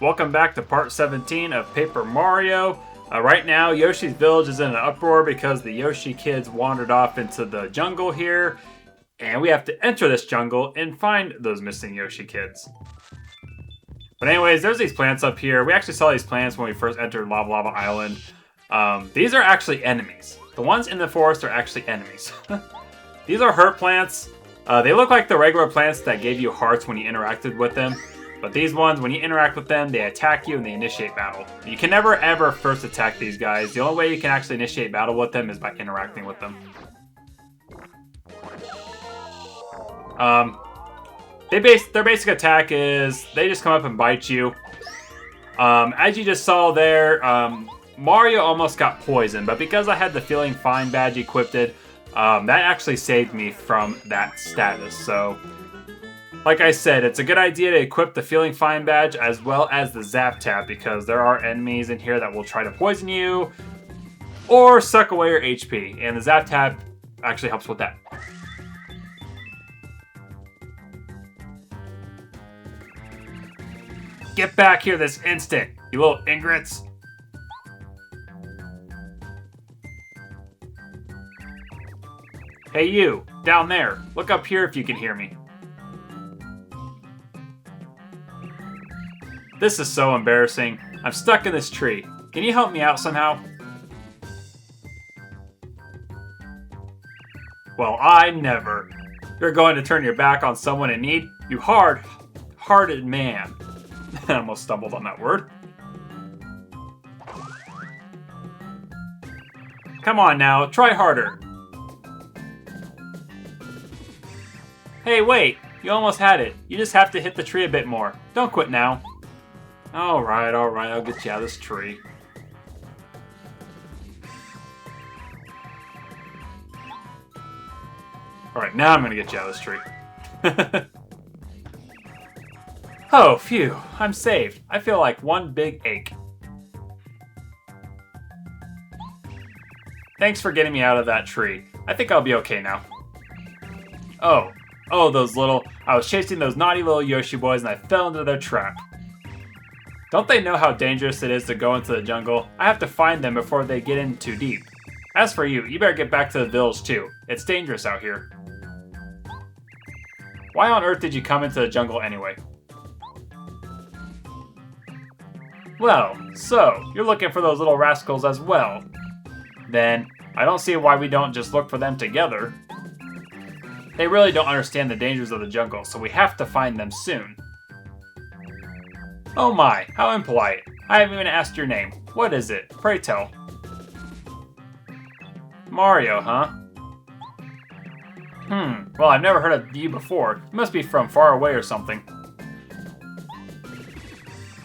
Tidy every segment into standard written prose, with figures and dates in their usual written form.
Welcome back to part 17 of Paper Mario. Right now, Yoshi's village is in an uproar because the Yoshi kids wandered off into the jungle here. And we have to enter this jungle and find those missing Yoshi kids. But anyways, there's these plants up here. We actually saw these plants when we first entered Lavalava Island. These are actually enemies. The ones in the forest are actually enemies. These are hurt plants. They look like the regular plants that gave you hearts when you interacted with them. But these ones, when you interact with them, they attack you and they initiate battle. You can never ever first attack these guys. The only way you can actually initiate battle with them is by interacting with them. Their basic attack is they just come up and bite you. As you just saw there, Mario almost got poisoned, but because I had the Feeling Fine badge equipped, that actually saved me from that status. So, like I said, it's a good idea to equip the Feeling Fine badge as well as the Zap Tap, because there are enemies in here that will try to poison you or suck away your HP, and the Zap Tap actually helps with that. Get back here this instant, you little ingrates. Hey you, down there, look up here if you can hear me. This is so embarrassing. I'm stuck in this tree. Can you help me out somehow? Well, I never. You're going to turn your back on someone in need? You hard-hearted man. I almost stumbled on that word. Come on now, try harder. Hey, wait, you almost had it. You just have to hit the tree a bit more. Don't quit now. Alright, I'll get you out of this tree. Alright, now I'm gonna get you out of this tree. Oh, phew, I'm saved. I feel like one big ache. Thanks for getting me out of that tree. I think I'll be okay now. Oh, I was chasing those naughty little Yoshi boys and I fell into their trap. Don't they know how dangerous it is to go into the jungle? I have to find them before they get in too deep. As for you, you better get back to the village too. It's dangerous out here. Why on earth did you come into the jungle anyway? Well, so, you're looking for those little rascals as well. Then, I don't see why we don't just look for them together. They really don't understand the dangers of the jungle, so we have to find them soon. Oh my, how impolite. I haven't even asked your name. What is it? Pray tell. Mario, huh? Well, I've never heard of you before. You must be from far away or something.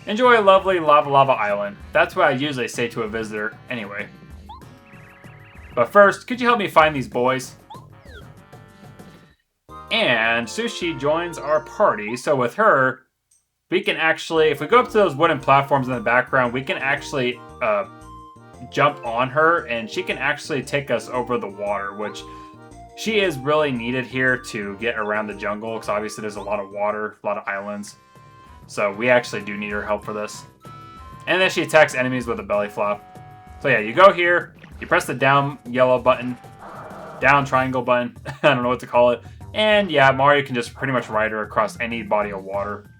Enjoy a lovely Lavalava Island. That's what I usually say to a visitor anyway. But first, could you help me find these boys? And Sushi joins our party, so with her, we can actually, if we go up to those wooden platforms in the background, we can actually jump on her, and she can actually take us over the water, which she is really needed here to get around the jungle, because obviously there's a lot of water, a lot of islands. So we actually do need her help for this. And then she attacks enemies with a belly flop. So yeah, you go here, you press the down yellow button, down triangle button, I don't know what to call it, and yeah, Mario can just pretty much ride her across any body of water,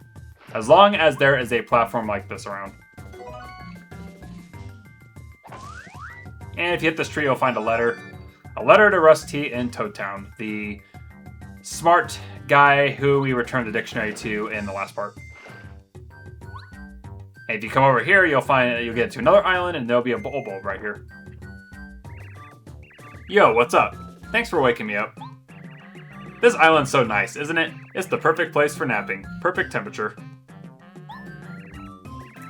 as long as there is a platform like this around. And if you hit this tree, you'll find a letter. A letter to Rusty in Toad Town, the smart guy who we returned the dictionary to in the last part. And if you come over here, you'll get to another island, and there'll be a bulb right here. Yo, what's up? Thanks for waking me up. This island's so nice, isn't it? It's the perfect place for napping. Perfect temperature.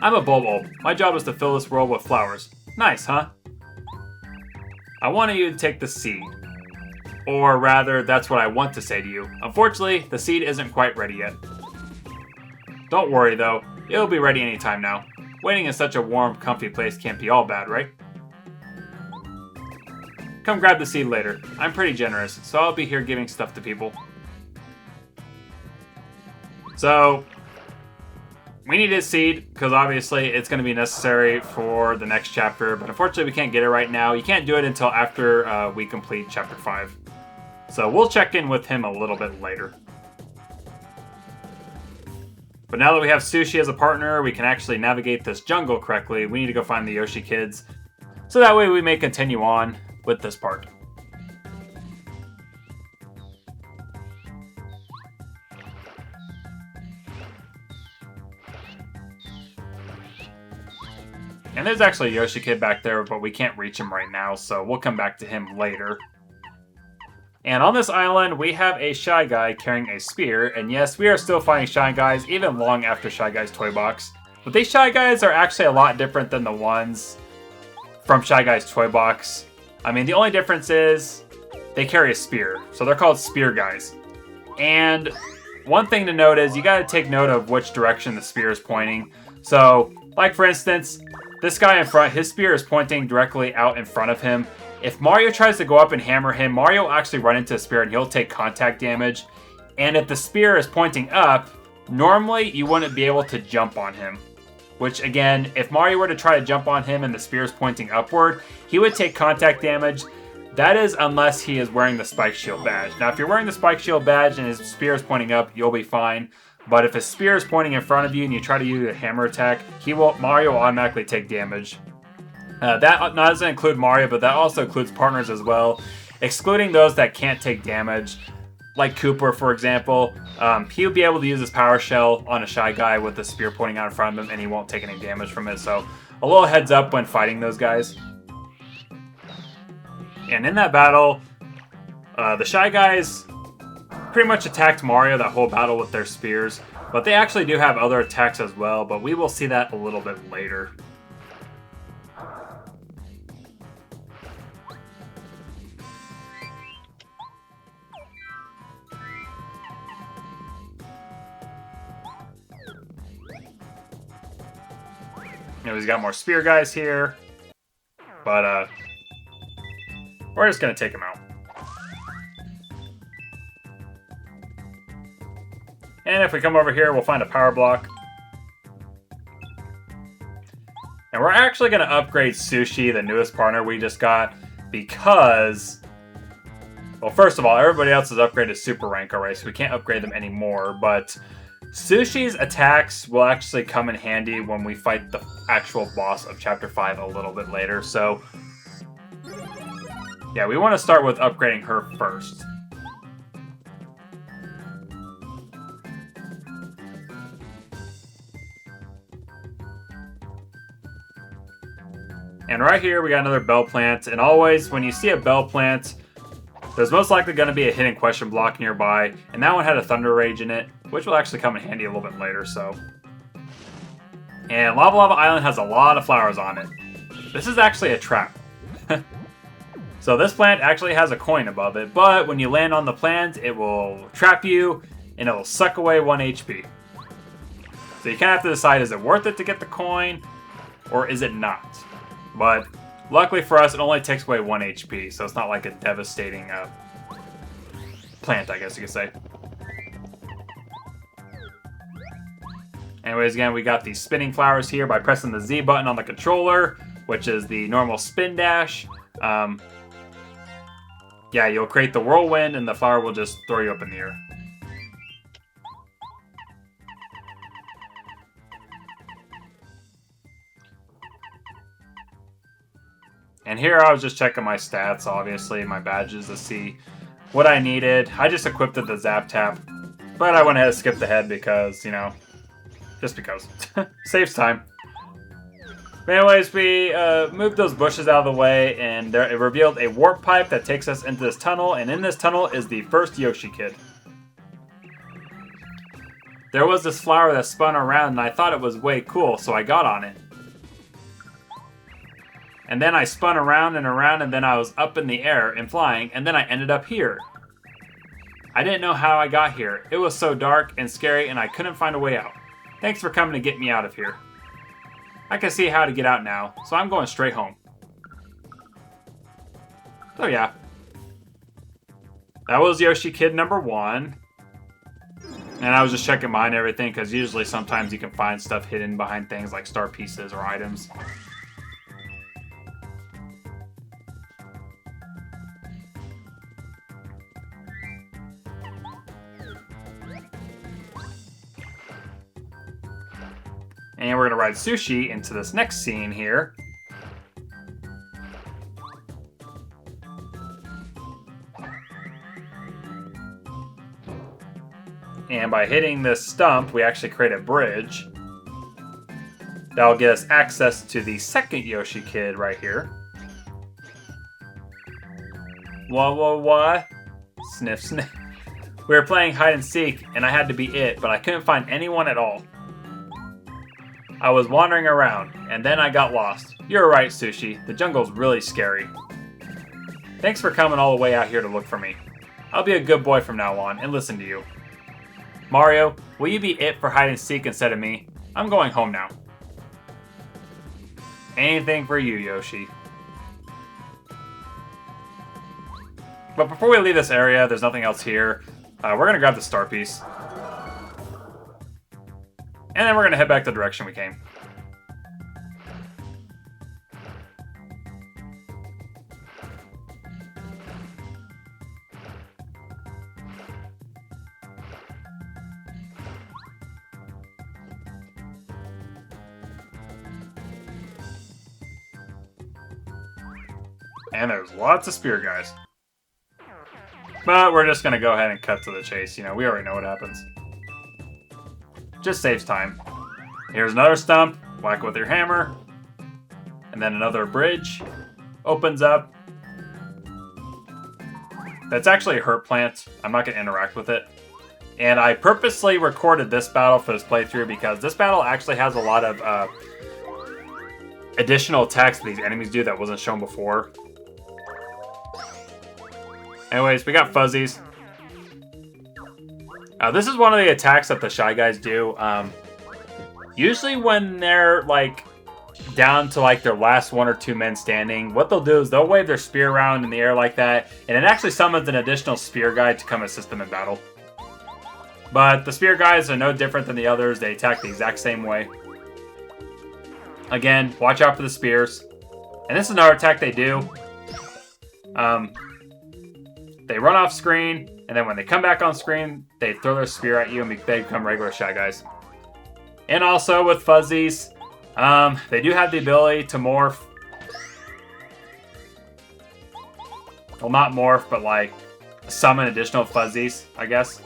I'm a bulb. My job is to fill this world with flowers. Nice, huh? I wanted you to take the seed. Or rather, that's what I want to say to you. Unfortunately, the seed isn't quite ready yet. Don't worry though, it'll be ready anytime now. Waiting in such a warm, comfy place can't be all bad, right? Come grab the seed later. I'm pretty generous, so I'll be here giving stuff to people. So, we need his seed, because obviously it's going to be necessary for the next chapter, but unfortunately we can't get it right now. You can't do it until after we complete chapter 5. So we'll check in with him a little bit later. But now that we have Sushi as a partner, we can actually navigate this jungle correctly. We need to go find the Yoshi kids, so that way we may continue on with this part. And there's actually a Yoshi kid back there, but we can't reach him right now, so we'll come back to him later. And on this island, we have a Shy Guy carrying a spear, and yes, we are still fighting Shy Guys, even long after Shy Guy's toy box. But these Shy Guys are actually a lot different than the ones from Shy Guy's toy box. I mean, the only difference is they carry a spear, so they're called Spear Guys. And one thing to note is you gotta take note of which direction the spear is pointing. So, like for instance, this guy in front, his spear is pointing directly out in front of him. If Mario tries to go up and hammer him, Mario will actually run into a spear and he'll take contact damage. And if the spear is pointing up, normally you wouldn't be able to jump on him. Which again, if Mario were to try to jump on him and the spear is pointing upward, he would take contact damage. That is unless he is wearing the Spike Shield badge. Now if you're wearing the Spike Shield badge and his spear is pointing up, you'll be fine. But if his spear is pointing in front of you and you try to use a hammer attack, Mario will automatically take damage. That doesn't include Mario, but that also includes partners as well, excluding those that can't take damage, like Cooper, for example. He'll be able to use his Power Shell on a Shy Guy with the spear pointing out in front of him, and he won't take any damage from it. So a little heads up when fighting those guys. And in that battle, the Shy Guys pretty much attacked Mario that whole battle with their spears, but they actually do have other attacks as well, but we will see that a little bit later. He's got more Spear Guys here, but we're just gonna take him out. And if we come over here, we'll find a power block. And we're actually going to upgrade Sushi, the newest partner we just got, because, well, first of all, everybody else is upgraded Super Rank already, so we can't upgrade them anymore. But Sushi's attacks will actually come in handy when we fight the actual boss of Chapter 5 a little bit later. So, yeah, we want to start with upgrading her first. And right here, we got another bell plant. And always, when you see a bell plant, there's most likely going to be a hidden question block nearby. And that one had a Thunder Rage in it, which will actually come in handy a little bit later, so. And Lavalava Island has a lot of flowers on it. This is actually a trap. So this plant actually has a coin above it, but when you land on the plant, it will trap you, and it will suck away 1 HP. So you kind of have to decide, is it worth it to get the coin, or is it not? But luckily for us, it only takes away 1 HP, so it's not like a devastating plant, I guess you could say. Anyways, again, we got these spinning flowers here by pressing the Z button on the controller, which is the normal spin dash. Yeah, you'll create the whirlwind, and the flower will just throw you up in the air. And here I was just checking my stats, obviously, my badges to see what I needed. I just equipped the Zap Tap, but I went ahead and skipped ahead because, you know, just because. Saves time. But anyways, we moved those bushes out of the way, and it revealed a warp pipe that takes us into this tunnel, and in this tunnel is the first Yoshi kid. There was this flower that spun around, and I thought it was way cool, so I got on it. And then I spun around and around, and then I was up in the air and flying, and then I ended up here. I didn't know how I got here. It was so dark and scary, and I couldn't find a way out. Thanks for coming to get me out of here. I can see how to get out now, so I'm going straight home. So yeah. That was Yoshi Kid number 1. And I was just checking behind everything because usually sometimes you can find stuff hidden behind things like star pieces or items. And we're going to ride Sushi into this next scene here. And by hitting this stump, we actually create a bridge. That'll get us access to the second Yoshi kid right here. What? Sniff, sniff. We were playing hide and seek, and I had to be it, but I couldn't find anyone at all. I was wandering around, and then I got lost. You're right, Sushi. The jungle's really scary. Thanks for coming all the way out here to look for me. I'll be a good boy from now on and listen to you. Mario, will you be it for hide and seek instead of me? I'm going home now. Anything for you, Yoshi. But before we leave this area, there's nothing else here. We're going to grab the star piece. And then we're going to head back the direction we came. And there's lots of spear guys. But we're just going to go ahead and cut to the chase. You know, we already know what happens. Just saves time. Here's another stump. Whack with your hammer. And then another bridge. Opens up. That's actually a hurt plant. I'm not going to interact with it. And I purposely recorded this battle for this playthrough because this battle actually has a lot of additional attacks that these enemies do that wasn't shown before. Anyways, we got fuzzies. This is one of the attacks that the Shy Guys do. Usually when they're like down to like their last 1 or 2 men standing, what they'll do is they'll wave their spear around in the air like that, and it actually summons an additional spear guy to come assist them in battle. But the spear guys are no different than the others. They attack the exact same way. Again, watch out for the spears. And this is another attack they do. They run off screen, and then when they come back on screen, they throw their spear at you and they become regular Shy Guys. And also with fuzzies, they do have the ability to morph. Well, not morph, but like summon additional fuzzies, I guess.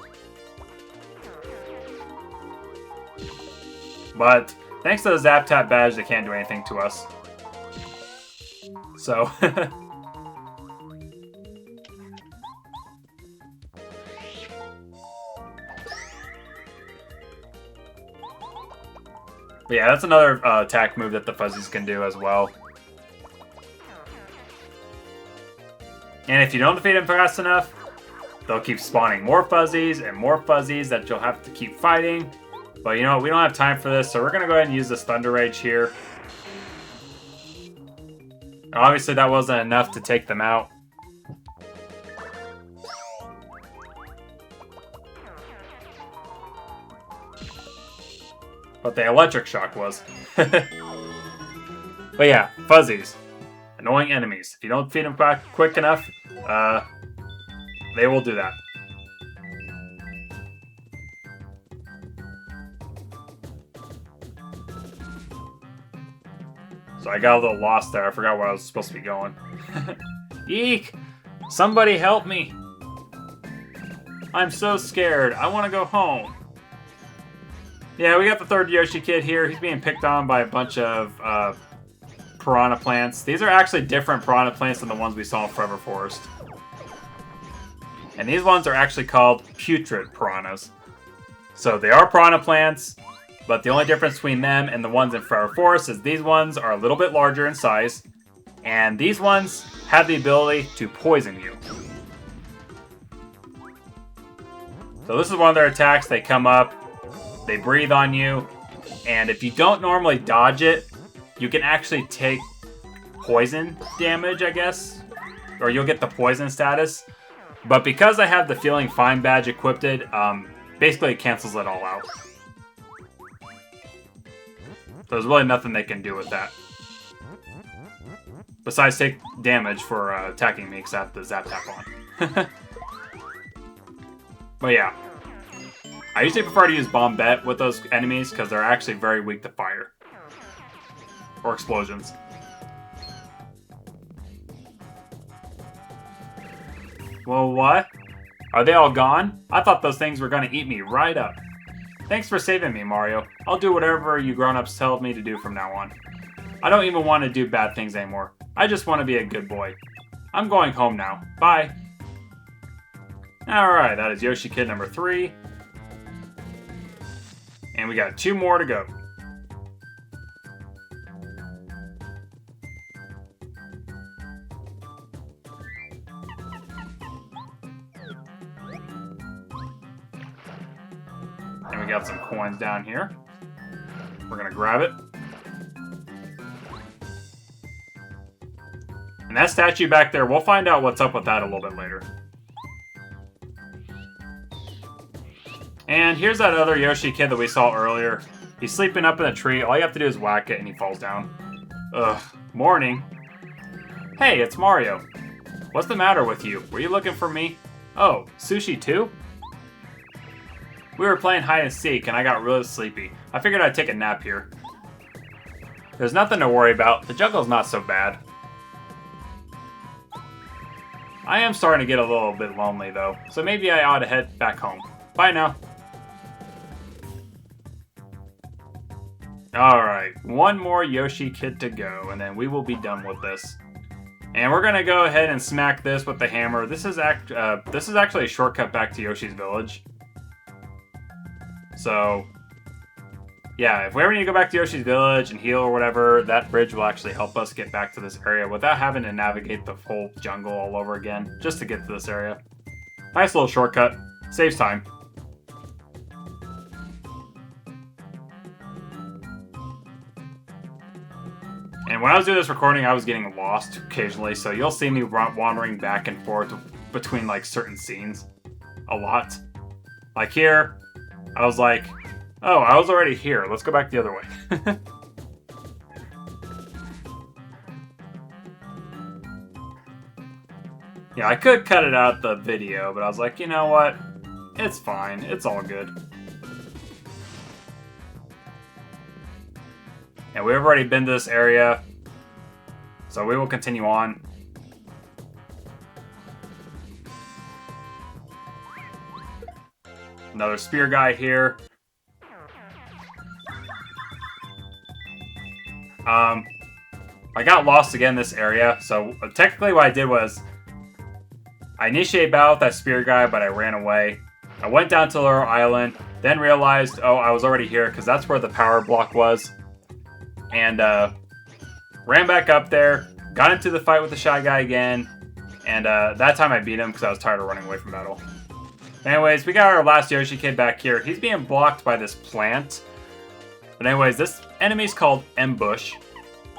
But thanks to the Zap Tap badge, they can't do anything to us. So... But yeah, that's another attack move that the fuzzies can do as well. And if you don't defeat them fast enough, they'll keep spawning more fuzzies that you'll have to keep fighting. But you know what, we don't have time for this, so we're going to go ahead and use this Thunder Rage here. Obviously that wasn't enough to take them out. But the electric shock was. But yeah, fuzzies. Annoying enemies. If you don't feed them back quick enough, they will do that. So I got a little lost there. I forgot where I was supposed to be going. Eek! Somebody help me! I'm so scared. I want to go home. Yeah, we got the third Yoshi kid here. He's being picked on by a bunch of piranha plants. These are actually different piranha plants than the ones we saw in Forever Forest. And these ones are actually called putrid piranhas. So they are piranha plants, but the only difference between them and the ones in Forever Forest is these ones are a little bit larger in size, and these ones have the ability to poison you. So this is one of their attacks. They come up, they breathe on you, and if you don't normally dodge it, you can actually take poison damage, I guess. Or you'll get the poison status. But because I have the Feeling Fine badge equipped, basically cancels it all out. There's really nothing they can do with that. Besides take damage for attacking me, because I have the Zap Tap on. But yeah. I usually prefer to use Bombette with those enemies, because they're actually very weak to fire. Or explosions. Well, what? Are they all gone? I thought those things were going to eat me right up. Thanks for saving me, Mario. I'll do whatever you grown-ups tell me to do from now on. I don't even want to do bad things anymore. I just want to be a good boy. I'm going home now. Bye. Alright, that is Yoshi Kid number 3. And we got 2 more to go. And we got some coins down here. We're gonna grab it. And that statue back there, we'll find out what's up with that a little bit later. And here's that other Yoshi Kid that we saw earlier. He's sleeping up in a tree. All you have to do is whack it and he falls down. Ugh. Morning. Hey, it's Mario. What's the matter with you? Were you looking for me? Oh, sushi too? We were playing hide and seek and I got really sleepy. I figured I'd take a nap here. There's nothing to worry about. The jungle's not so bad. I am starting to get a little bit lonely though, so maybe I ought to head back home. Bye now. Alright, one more Yoshi Kid to go, and then we will be done with this. And we're gonna go ahead and smack this with the hammer. This is actually a shortcut back to Yoshi's village. So, yeah, if we ever need to go back to Yoshi's village and heal or whatever, that bridge will actually help us get back to this area without having to navigate the whole jungle all over again, just to get to this area. Nice little shortcut. Saves time. And when I was doing this recording, I was getting lost occasionally, so you'll see me wandering back and forth between, like, certain scenes. A lot. Like here, I was like, oh, I was already here. Let's go back the other way. Yeah, I could cut it out the video, but I was like, you know what? It's fine. It's all good. And we've already been to this area, so we will continue on. Another spear guy here. I got lost again in this area, so technically what I did was I initiated battle with that spear guy, but I ran away. I went down to Laurel Island, then realized, oh, I was already here, because that's where the power block was. And ran back up there, got into the fight with the Shy Guy again, and that time I beat him because I was tired of running away from battle. Anyways, we got our last Yoshi Kid back here. He's being blocked by this plant. But anyways, this enemy's called Ambush.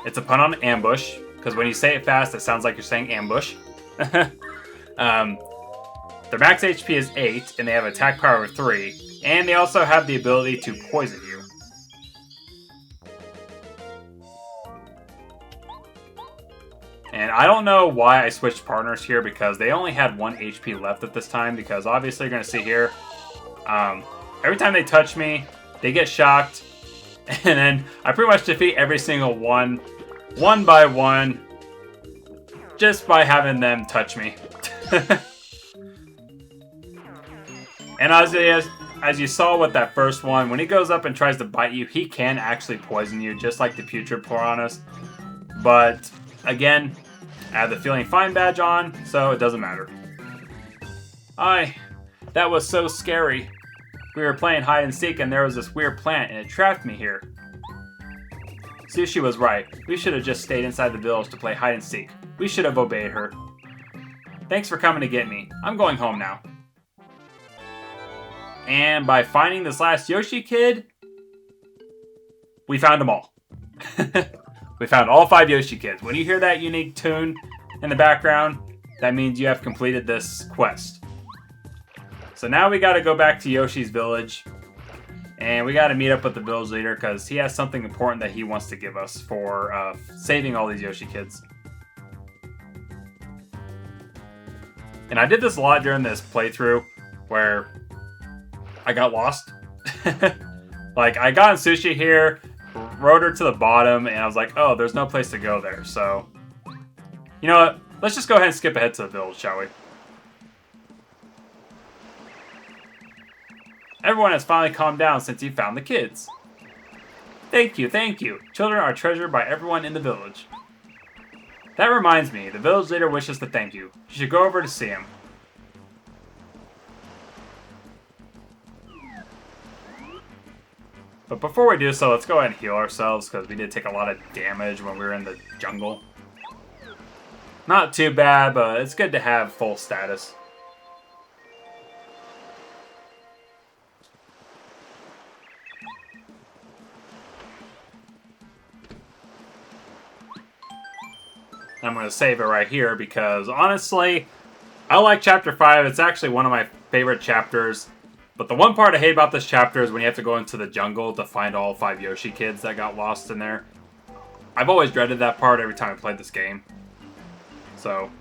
It's a pun on ambush, because when you say it fast, it sounds like you're saying ambush. Their max HP is 8, and they have attack power of 3, and they also have the ability to poison you. And I don't know why I switched partners here, because they only had 1 HP left at this time, because obviously you're going to see here, every time they touch me, they get shocked, and then I pretty much defeat every single one by one, just by having them touch me. And as you saw with that first one, when he goes up and tries to bite you, he can actually poison you, just like the Putrid Piranhas. But, again, I have the Feeling Fine badge on, so it doesn't matter. That was so scary. We were playing hide and seek and there was this weird plant and it trapped me here. Sushi was right. We should have just stayed inside the village to play hide and seek. We should have obeyed her. Thanks for coming to get me. I'm going home now. And by finding this last Yoshi Kid, we found them all. We found all 5 Yoshi Kids. When you hear that unique tune in the background, that means you have completed this quest. So now we gotta go back to Yoshi's village. And we gotta meet up with the village leader because he has something important that he wants to give us for saving all these Yoshi kids. And I did this a lot during this playthrough where I got lost. Like, I got in Sushi here, rode her to the bottom, and I was like, oh, there's no place to go there. So, you know what? Let's just go ahead and skip ahead to the village, shall we? Everyone has finally calmed down since you found the kids. Thank you, thank you. Children are treasured by everyone in the village. That reminds me, the village leader wishes to thank you. You should go over to see him. But before we do so, let's go ahead and heal ourselves because we did take a lot of damage when we were in the jungle. Not too bad, but it's good to have full status. I'm going to save it right here because, honestly, I like Chapter 5. It's actually one of my favorite chapters. But the one part I hate about this chapter is when you have to go into the jungle to find all 5 Yoshi kids that got lost in there. I've always dreaded that part every time I played this game. So,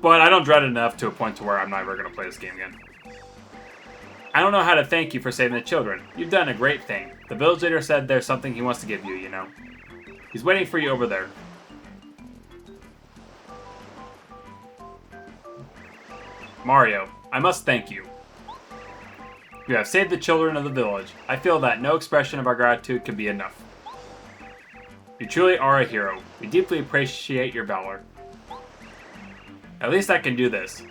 but I don't dread it enough to a point to where I'm never going to play this game again. I don't know how to thank you for saving the children. You've done a great thing. The village leader said there's something he wants to give you, you know. He's waiting for you over there. Mario, I must thank you. You have saved the children of the village. I feel that no expression of our gratitude can be enough. You truly are a hero. We deeply appreciate your valor. At least I can do this.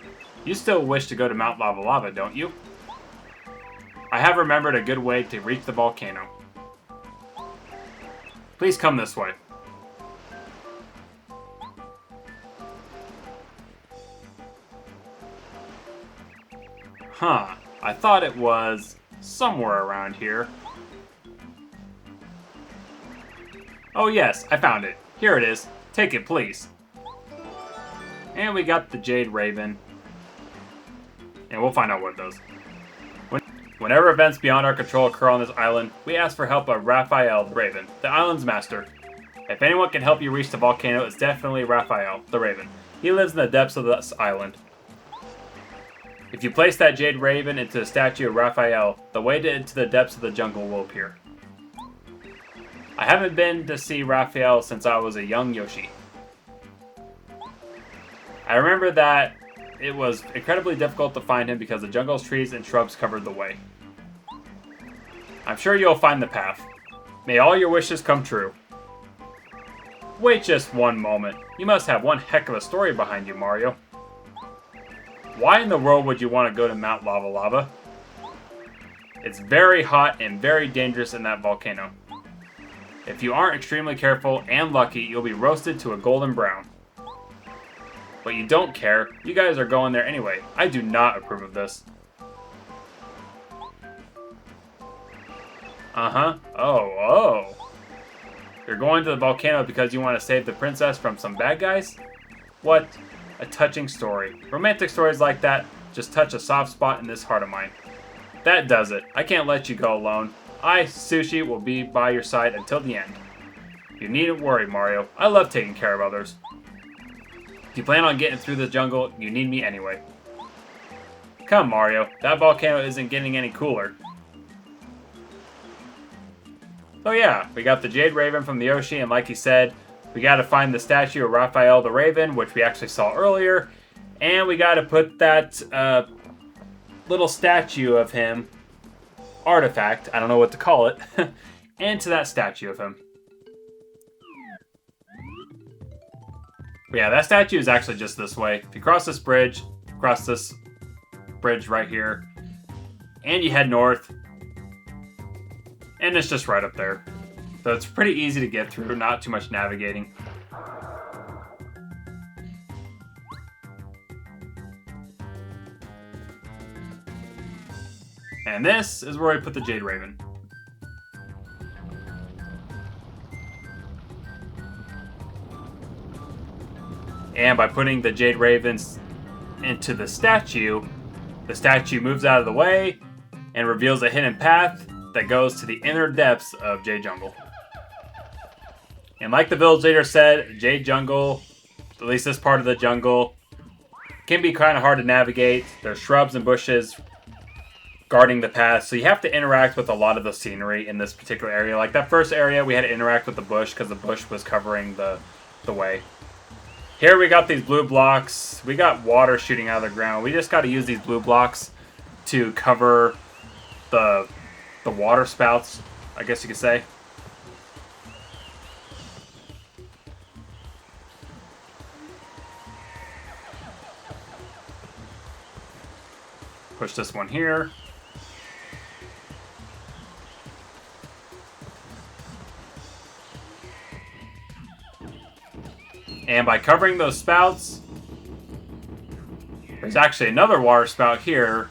You still wish to go to Mount Lavalava, don't you? I have remembered a good way to reach the volcano. Please come this way. Huh. I thought it was somewhere around here. Oh yes, I found it. Here it is. Take it, please. And we got the Jade Raven. And we'll find out what it does. Whenever events beyond our control occur on this island, we ask for help of Raphael the Raven, the island's master. If anyone can help you reach the volcano, it's definitely Raphael the Raven. He lives in the depths of this island. If you place that Jade Raven into the statue of Raphael, the way into the depths of the jungle will appear. I haven't been to see Raphael since I was a young Yoshi. I remember that it was incredibly difficult to find him because the jungle's trees and shrubs covered the way. I'm sure you'll find the path. May all your wishes come true. Wait just one moment. You must have one heck of a story behind you, Mario. Why in the world would you want to go to Mount Lavalava? It's very hot and very dangerous in that volcano. If you aren't extremely careful and lucky, you'll be roasted to a golden brown. But you don't care. You guys are going there anyway. I do not approve of this. Uh-huh. Oh. You're going to the volcano because you want to save the princess from some bad guys? What? A touching story. Romantic stories like that just touch a soft spot in this heart of mine. That does it. I can't let you go alone. I, Sushi, will be by your side until the end. You needn't worry, Mario. I love taking care of others. If you plan on getting through the jungle, you need me anyway. Come, Mario. That volcano isn't getting any cooler. So yeah, we got the Jade Raven from the Yoshi, and like he said, we got to find the statue of Raphael the Raven, which we actually saw earlier. And we got to put that little statue of him, artifact, I don't know what to call it, into that statue of him. But yeah, that statue is actually just this way. If you cross this bridge right here, and you head north, and it's just right up there. So it's pretty easy to get through, not too much navigating. And this is where I put the Jade Raven. And by putting the Jade Ravens into the statue, The statue moves out of the way and reveals a hidden path that goes to the inner depths of Jade Jungle. And like the village leader said, Jade Jungle, at least this part of the jungle, can be kind of hard to navigate. There's shrubs and bushes guarding the path, so you have to interact with a lot of the scenery in this particular area. Like that first area, we had to interact with the bush because the bush was covering the way. Here we got these blue blocks. We got water shooting out of the ground. We just got to use these blue blocks to cover the water spouts, I guess you could say. Push this one here. And by covering those spouts, there's actually another water spout here.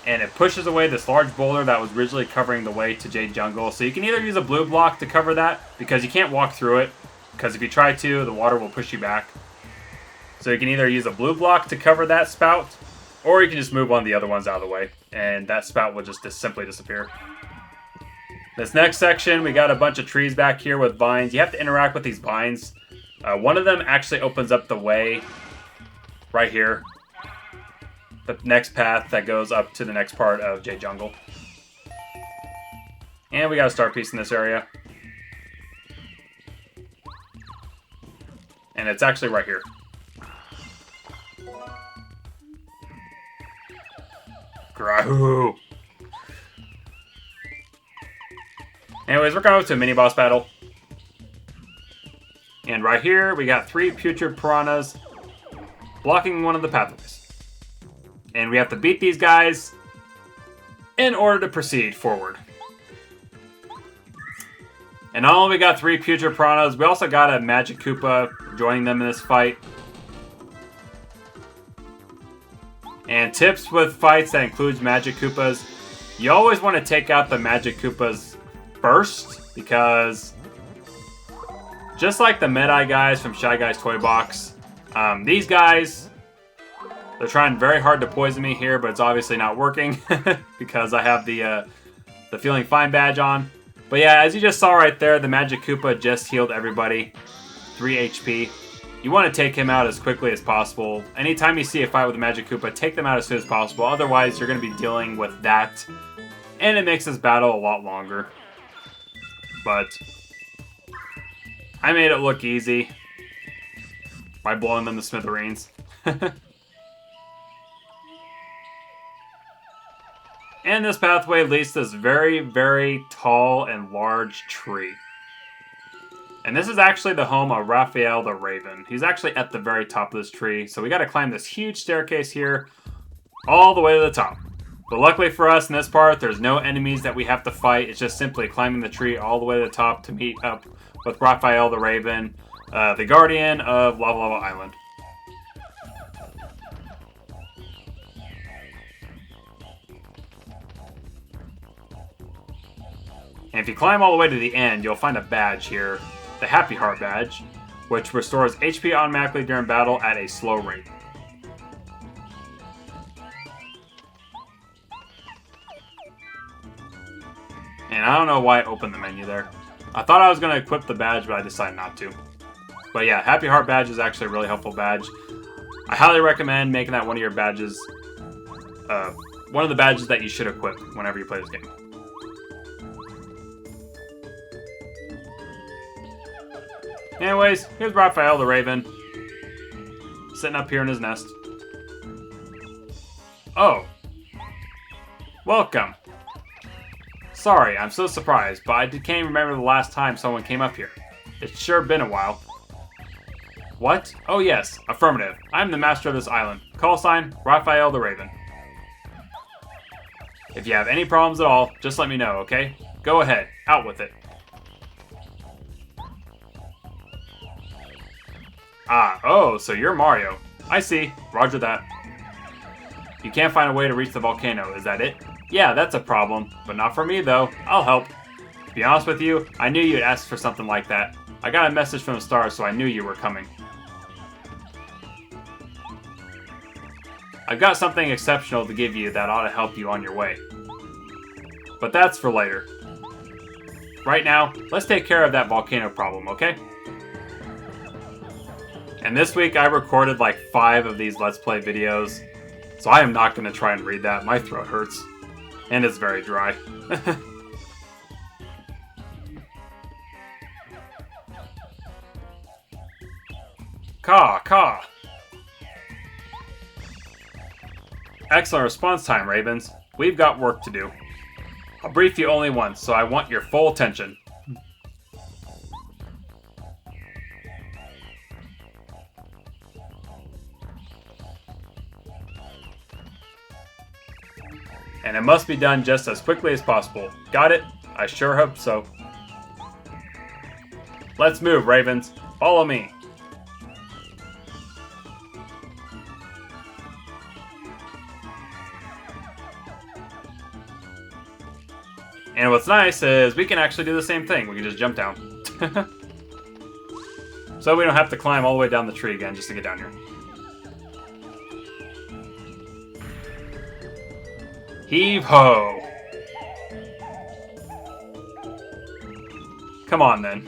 And it pushes away this large boulder that was originally covering the way to Jade Jungle. So you can either use a blue block to cover that, because you can't walk through it. Because if you try to, the water will push you back. So you can either use a blue block to cover that spout, or you can just move one of the other ones out of the way. And that spout will just simply disappear. This next section, we got a bunch of trees back here with vines. You have to interact with these vines. One of them actually opens up the way right here. The next path that goes up to the next part of Jade Jungle. And we got a star piece in this area. And it's actually right here. Grahoo! Anyways, we're going to a mini-boss battle. And right here, we got 3 putrid piranhas blocking one of the pathways. And we have to beat these guys in order to proceed forward. And not only we got 3 putrid piranhas, we also got a Magic Koopa joining them in this fight. And tips with fights that includes Magic Koopas. You always want to take out the Magic Koopas first, because just like the Mid-Eye guys from Shy Guy's Toy Box, these guys, they're trying very hard to poison me here, but it's obviously not working because I have the Feeling Fine badge on. But yeah, as you just saw right there, the Magic Koopa just healed everybody 3 HP. You want to take him out as quickly as possible. Anytime you see a fight with a Magic Koopa, take them out as soon as possible. Otherwise, you're going to be dealing with that, and it makes this battle a lot longer. But I made it look easy by blowing them to smithereens. And this pathway leads to this very, very tall and large tree. And this is actually the home of Raphael the Raven. He's actually at the very top of this tree. So we got to climb this huge staircase here all the way to the top. But luckily for us in this part, there's no enemies that we have to fight. It's just simply climbing the tree all the way to the top to meet up with Raphael the Raven, the guardian of Lavalava Island. And if you climb all the way to the end, you'll find a badge here, the Happy Heart badge, which restores HP automatically during battle at a slow rate. And I don't know why I opened the menu there. I thought I was going to equip the badge, but I decided not to. But yeah, Happy Heart badge is actually a really helpful badge. I highly recommend making that one of your badges, one of the badges that you should equip whenever you play this game. Anyways, here's Raphael the Raven, sitting up here in his nest. Oh. Welcome. Sorry, I'm so surprised, but I can't remember the last time someone came up here. It's sure been a while. What? Oh yes, affirmative. I'm the master of this island. Call sign, Raphael the Raven. If you have any problems at all, just let me know, okay? Go ahead, out with it. Ah, oh, so you're Mario. I see. Roger that. You can't find a way to reach the volcano, is that it? Yeah, that's a problem, but not for me though. I'll help. To be honest with you, I knew you'd ask for something like that. I got a message from the stars, so I knew you were coming. I've got something exceptional to give you that ought to help you on your way. But that's for later. Right now, let's take care of that volcano problem, okay? And this week I recorded like 5 of these Let's Play videos, so I am not going to try and read that. My throat hurts. And it's very dry. Caw. Excellent response time, Ravens. We've got work to do. I'll brief you only once, so I want your full attention. And it must be done just as quickly as possible. Got it? I sure hope so. Let's move, Ravens. Follow me. And what's nice is we can actually do the same thing. We can just jump down. So we don't have to climb all the way down the tree again just to get down here. Heave ho! Come on then.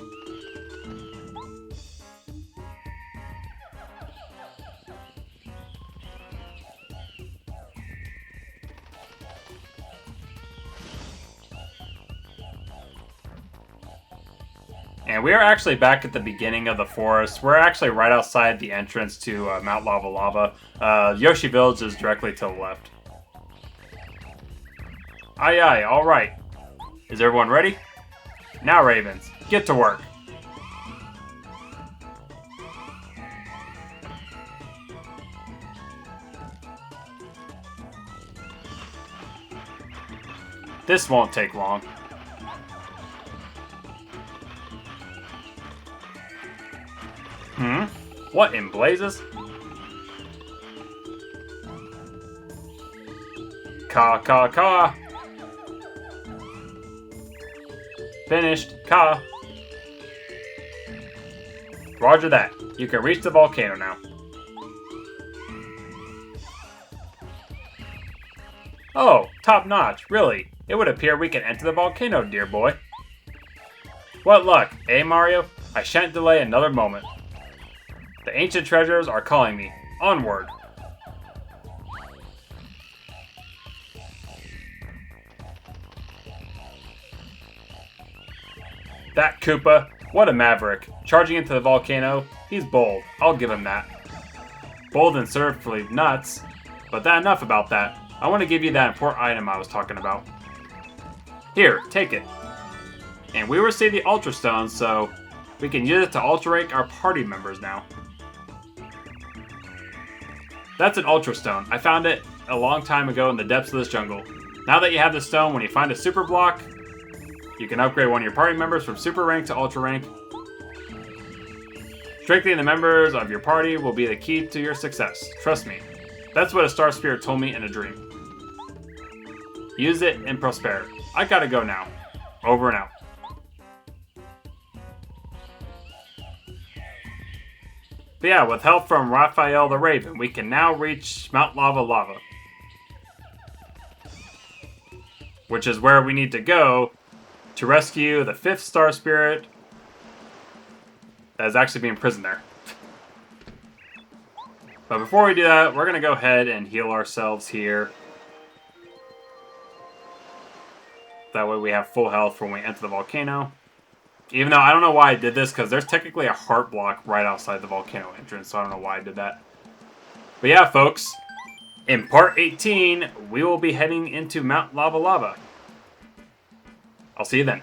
And we are actually back at the beginning of the forest. We're actually right outside the entrance to Mount Lavalava. Yoshi Village is directly to the left. Aye, alright. Is everyone ready? Now, Ravens, get to work. This won't take long. What in blazes? Caw. Finished. Caw. Roger that. You can reach the volcano now. Oh, top notch, really. It would appear we can enter the volcano, dear boy. What luck, eh, Mario? I shan't delay another moment. The ancient treasures are calling me. Onward. That Koopa, what a maverick. Charging into the volcano, he's bold. I'll give him that. Bold and certainly nuts. But enough about that. I want to give you that important item I was talking about. Here, take it. And we received the Ultra Stone, so we can use it to Ultra Rank our party members now. That's an Ultra Stone. I found it a long time ago in the depths of this jungle. Now that you have the stone, when you find a super block, you can upgrade one of your party members from Super Rank to Ultra Rank. Strengthening the members of your party will be the key to your success. Trust me. That's what a Star Spirit told me in a dream. Use it and prosper. I gotta go now. Over and out. But yeah, with help from Raphael the Raven, we can now reach Mount Lavalava. Which is where we need to go to rescue the 5th Star Spirit that is actually being imprisoned there. But before we do that, we're going to go ahead and heal ourselves here. That way we have full health when we enter the volcano. Even though I don't know why I did this, because there's technically a heart block right outside the volcano entrance, so I don't know why I did that. But yeah, folks, in part 18, we will be heading into Mount Lavalava. I'll see you then.